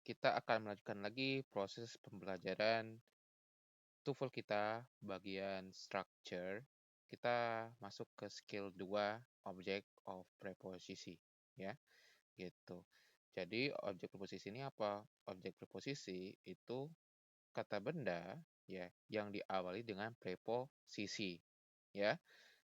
kita akan melanjutkan lagi proses pembelajaran TOEFL kita bagian structure. Kita masuk ke skill 2, object of preposisi, ya, gitu. Jadi objek preposisi ini apa? Objek preposisi itu kata benda ya yang diawali dengan preposisi, ya,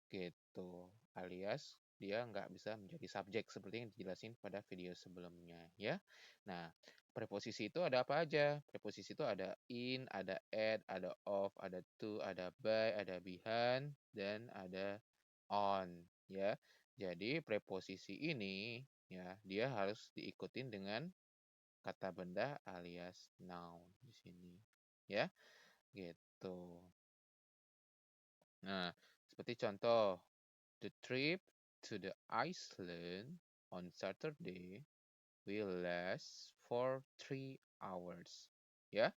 gitu. Alias dia nggak bisa menjadi subjek seperti yang dijelasin pada video sebelumnya, ya. Nah, preposisi itu ada apa aja? Preposisi itu ada in, ada at, ada of, ada to, ada by, ada behind, dan ada on, ya. Jadi preposisi ini ya dia harus diikutin dengan kata benda alias noun di sini, ya, gitu. Nah, seperti contoh, the trip to the Iceland on Saturday will last for 3 hours. Ya,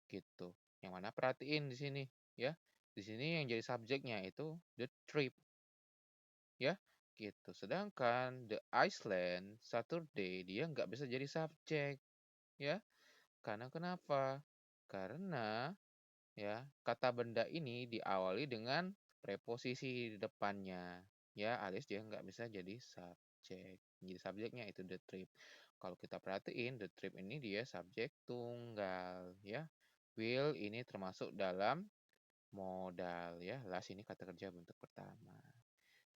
gitu. Yang mana perhatiin di sini, ya. Di sini yang jadi subjeknya itu the trip, ya, gitu. Sedangkan the Iceland Saturday dia nggak bisa jadi subjek, ya. Karena kenapa? Karena ya, kata benda ini diawali dengan preposisi di depannya. Ya, alias dia nggak bisa jadi subjek. Jadi subjeknya itu the trip. Kalau kita perhatiin, the trip ini dia subjek tunggal. Ya, will ini termasuk dalam modal. Ya, last ini kata kerja bentuk pertama.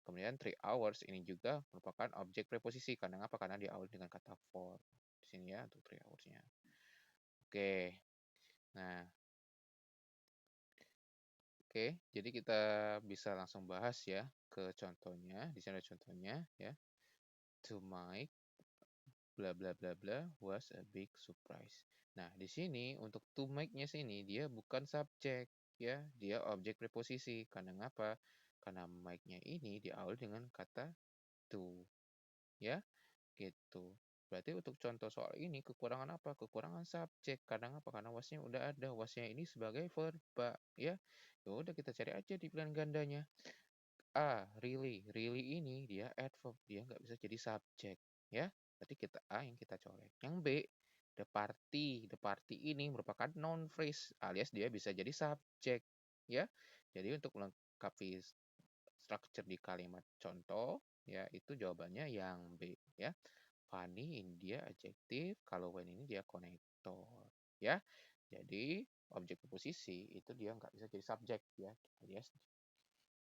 Kemudian 3 hours ini juga merupakan objek preposisi. Karena apa? Karena diawali dengan kata for. Di sini ya untuk 3 hoursnya. Oke. Nah, oke, jadi kita bisa langsung bahas ya ke contohnya. Di sini ada contohnya ya. To Mike bla bla bla bla was a big surprise. Nah, di sini untuk to make-nya sini dia bukan subjek ya, dia objek preposisi. Karena apa? Karena Mike-nya ini diawali dengan kata to, ya, gitu. Berarti untuk contoh soal ini kekurangan apa? Kekurangan subjek. Karena apa? Karena wasnya udah ada. Wasnya ini sebagai verba, ya. Ya udah kita cari aja di pilihan gandanya. A, really. Really ini dia adverb, dia nggak bisa jadi subjek, ya. Berarti kita A yang kita colek. Yang B, the party. The party ini merupakan noun phrase, alias dia bisa jadi subjek, ya. Jadi untuk melengkapi structure di kalimat contoh, ya itu jawabannya yang B, ya. Funny ini dia adjektif, kalau when ini dia konektor, ya. Jadi objek preposisi itu dia nggak bisa jadi subjek, ya, alias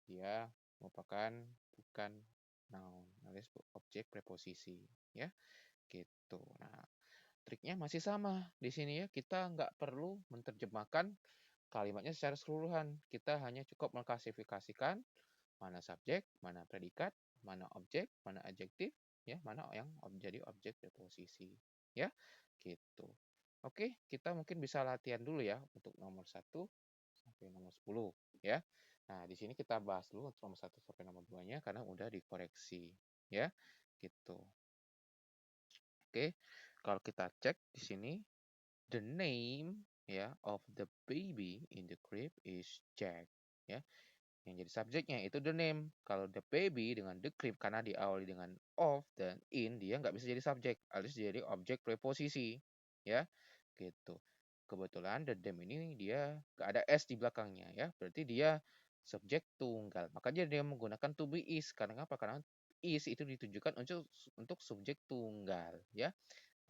dia merupakan bukan noun alias objek preposisi, ya, gitu. Nah, triknya masih sama di sini ya, kita nggak perlu menerjemahkan kalimatnya secara keseluruhan, kita hanya cukup mengklasifikasikan mana subjek, mana predikat, mana objek, mana adjektif, ya, mana yang jadi objek preposisi, ya, gitu. Oke, kita mungkin bisa latihan dulu ya untuk nomor 1 sampai nomor 10, ya. Nah, di sini kita bahas dulu untuk nomor 1 sampai nomor 2-nya karena udah dikoreksi, ya, gitu. Oke, kalau kita cek di sini, the name ya of the baby in the crib is Jack, ya. Yang jadi subjeknya itu the name. Kalau the baby dengan the crib karena diawali dengan of dan in dia nggak bisa jadi subjek, alias jadi objek preposisi, ya, gitu. Kebetulan the them ini dia nggak ada s di belakangnya ya, berarti dia subjek tunggal. Makanya dia menggunakan to be is. Karena apa? Karena is itu ditujukan untuk subjek tunggal, ya.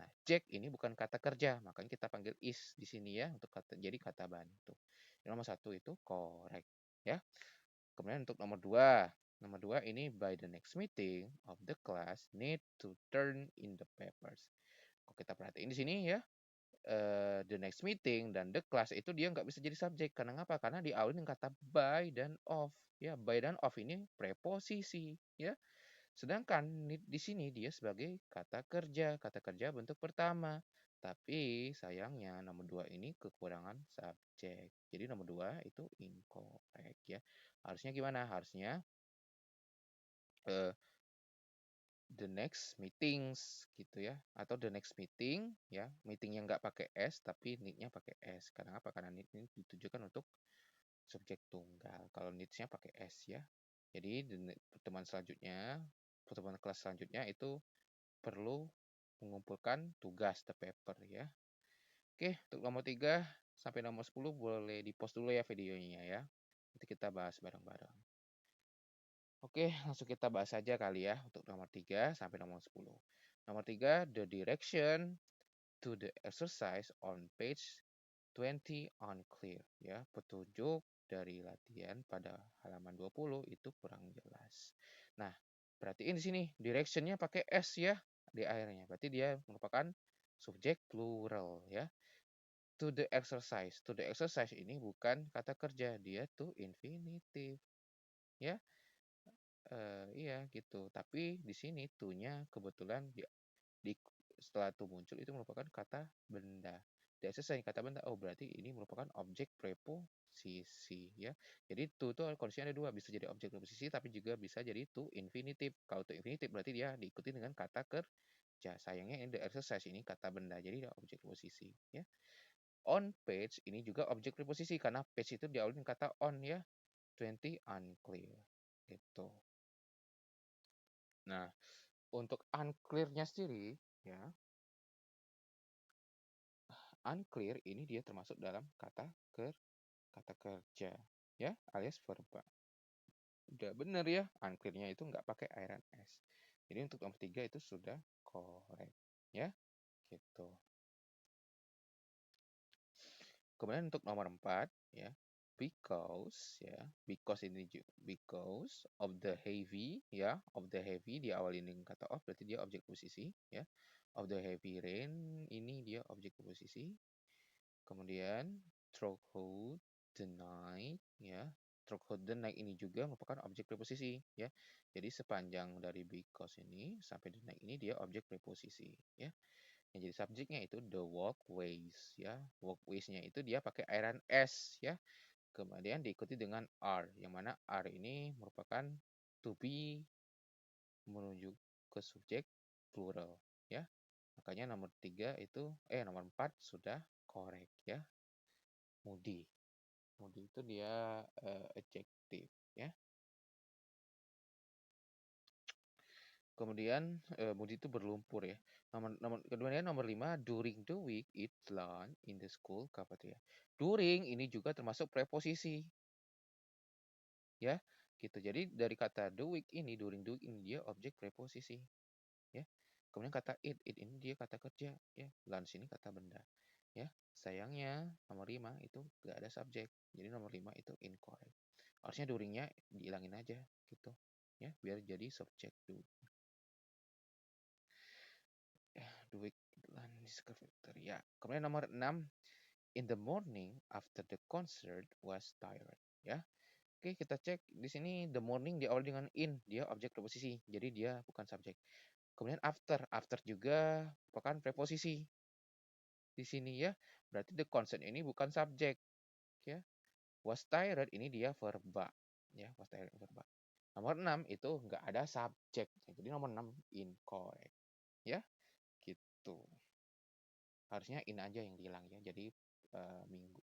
Nah, Jack ini bukan kata kerja, makanya kita panggil is di sini ya untuk jadi kata bantu. Yang nomor 1 itu correct, ya. Kemudian untuk nomor 2 ini by the next meeting of the class need to turn in the papers. Kalau kita perhatiin di sini ya, the next meeting dan the class itu dia nggak bisa jadi subjek. Karena apa? Karena diawali dengan kata by dan of. Ya, by dan of ini preposisi. Ya, sedangkan di sini dia sebagai kata kerja bentuk pertama. Tapi sayangnya nomor 2 ini kekurangan subjek. Jadi nomor 2 itu incorrect ya. Harusnya gimana? Harusnya uh, the next meetings gitu ya, atau the next meeting ya, meetingnya nggak pakai s tapi need-nya pakai s. Karena apa? Karena need ini ditujukan untuk subjek tunggal. Kalau needs-nya pakai s ya. Jadi pertemuan kelas selanjutnya itu perlu mengumpulkan tugas the paper ya. Oke, untuk nomor 3 sampai nomor 10 boleh di-pause dulu ya videonya ya. Nanti kita bahas bareng-bareng. Oke, langsung kita bahas aja kali ya untuk nomor 3 sampai nomor 10. Nomor 3, the direction to the exercise on page 20 unclear ya. Petunjuk dari latihan pada halaman 20 itu kurang jelas. Nah, perhatiin di sini directionnya pakai S ya di akhirnya. Berarti dia merupakan subjek plural ya. To the exercise. To the exercise ini bukan kata kerja, dia tuh infinitive ya. Iya gitu. Tapi di sini to-nya kebetulan di setelah to muncul itu merupakan kata benda. Di exercise kata benda, oh berarti ini merupakan objek preposisi ya. Jadi to itu kondisinya ada dua, bisa jadi objek preposisi tapi juga bisa jadi to infinitive. Kalau to infinitive berarti dia diikuti dengan kata kerja. Sayangnya ini the exercise ini kata benda, jadi dia objek preposisi ya. On page ini juga objek preposisi karena page itu diawali dengan kata on ya. 20 unclear. Gitu. Nah, untuk unclear-nya sendiri ya. Unclear ini dia termasuk dalam kata kerja ya, alias verba. Udah bener ya, unclear-nya itu nggak pakai airan s. Jadi untuk nomor 3 itu sudah correct ya, gitu. Kemudian untuk nomor 4 ya, because ya, because ini because of the heavy ya, of the heavy diawali dengan kata of berarti dia objek posisi ya. Of the heavy rain ini dia objek posisi. Kemudian throughout the night ya. Throughout the night ini juga merupakan objek preposisi ya. Jadi sepanjang dari because ini sampai the night ini dia objek preposisi ya. Yang jadi subjeknya itu the walkways ya. Walkways-nya itu dia pakai airan s ya. Kemudian diikuti dengan are, yang mana are ini merupakan to be menuju ke subjek plural ya. Makanya nomor 3 itu nomor 4 sudah correct ya. Moody. Moody itu dia adjektif ya. Kemudian moody itu berlumpur ya. Kemudian nomor 5, during the week eat lunch in the school cafeteria. During ini juga termasuk preposisi. Ya, gitu. Jadi dari kata the week ini, during the week ini dia objek preposisi. Ya. Kemudian kata it ini dia kata kerja ya. Lunch ini kata benda. Ya, sayangnya nomor 5 itu gak ada subjek. Jadi nomor 5 itu incorrect. Harusnya duringnya dihilangin aja gitu. Ya, biar jadi subjek dulu. The week lunch cafeteria. Kemudian nomor 6, in the morning after the concert was tired. Ya. Oke, kita cek di sini the morning diawali dengan in, dia objek preposisi. Jadi dia bukan subjek. Kemudian after juga merupakan preposisi. Di sini ya, berarti the concert ini bukan subjek, ya. Was tired ini dia verba, ya, was tired verba. Nomor 6 itu nggak ada subjek. Jadi nomor 6 incorrect, ya. Gitu. Harusnya in aja yang hilang ya. Jadi minggu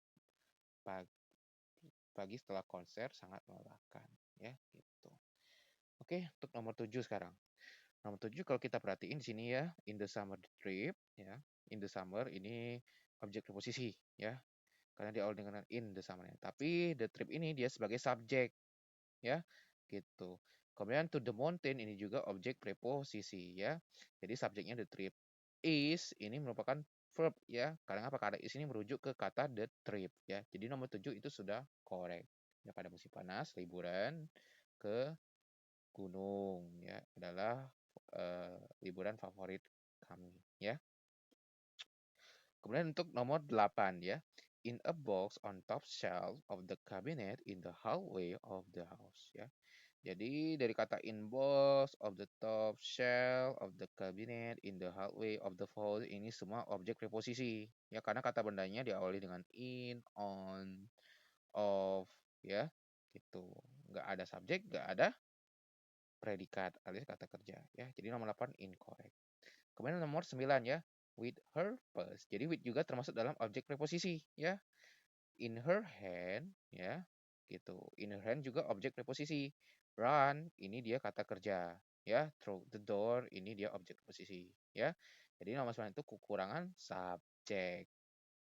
pagi setelah konser sangat melelahkan, ya, gitu. Oke, untuk nomor 7 sekarang. Nomor 7 kalau kita perhatiin di sini ya, in the summer trip ya. In the summer ini objek preposisi ya. Karena diawali dengan in the summer. Tapi the trip ini dia sebagai subjek ya. Gitu. Kemudian to the mountain ini juga objek preposisi ya. Jadi subjeknya the trip. Is ini merupakan verb ya. Karena apa? Karena is ini merujuk ke kata the trip ya. Jadi nomor 7 itu sudah correct. Ya, pada musim panas, liburan ke gunung ya adalah liburan favorit kami ya. Kemudian untuk nomor 8 ya. In a box on top shelf of the cabinet in the hallway of the house ya. Jadi dari kata in box of the top shelf of the cabinet in the hallway of the house ini semua objek preposisi ya, karena kata bendanya diawali dengan in, on, of ya. Gitu. Nggak ada subjek, nggak ada predikat alias kata kerja ya. Jadi nomor 8 incorrect. Kemudian nomor 9 ya, with her purse. Jadi with juga termasuk dalam objek preposisi ya. In her hand ya, gitu. In her hand juga objek preposisi. Run ini dia kata kerja ya. Through the door ini dia objek preposisi ya. Jadi nomor 9 itu kekurangan subjek.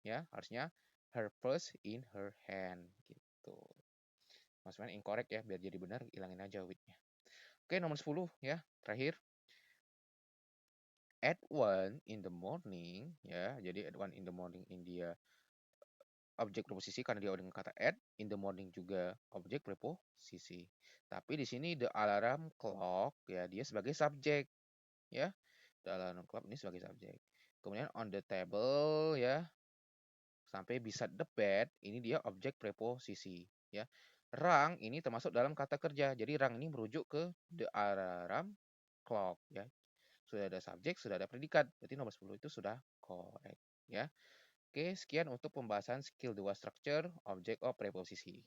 ya. Harusnya her purse in her hand gitu. Maksudnya incorrect ya, biar jadi benar hilangin aja with-nya. Oke, nomor 10 ya, terakhir. At 1 in the morning ya. Jadi at 1 in the morning in dia objek preposisi karena dia dengan kata at, in the morning juga objek preposisi. Tapi di sini the alarm clock ya, dia sebagai subjek ya. The alarm clock ini sebagai subjek. Kemudian on the table ya, sampai beside the bed ini dia objek preposisi ya. Rang ini termasuk dalam kata kerja. Jadi rang ini merujuk ke the alarm clock ya. Sudah ada subjek, sudah ada predikat. Berarti nomor 10 itu sudah correct ya. Oke, sekian untuk pembahasan skill 2 structure, object of preposisi.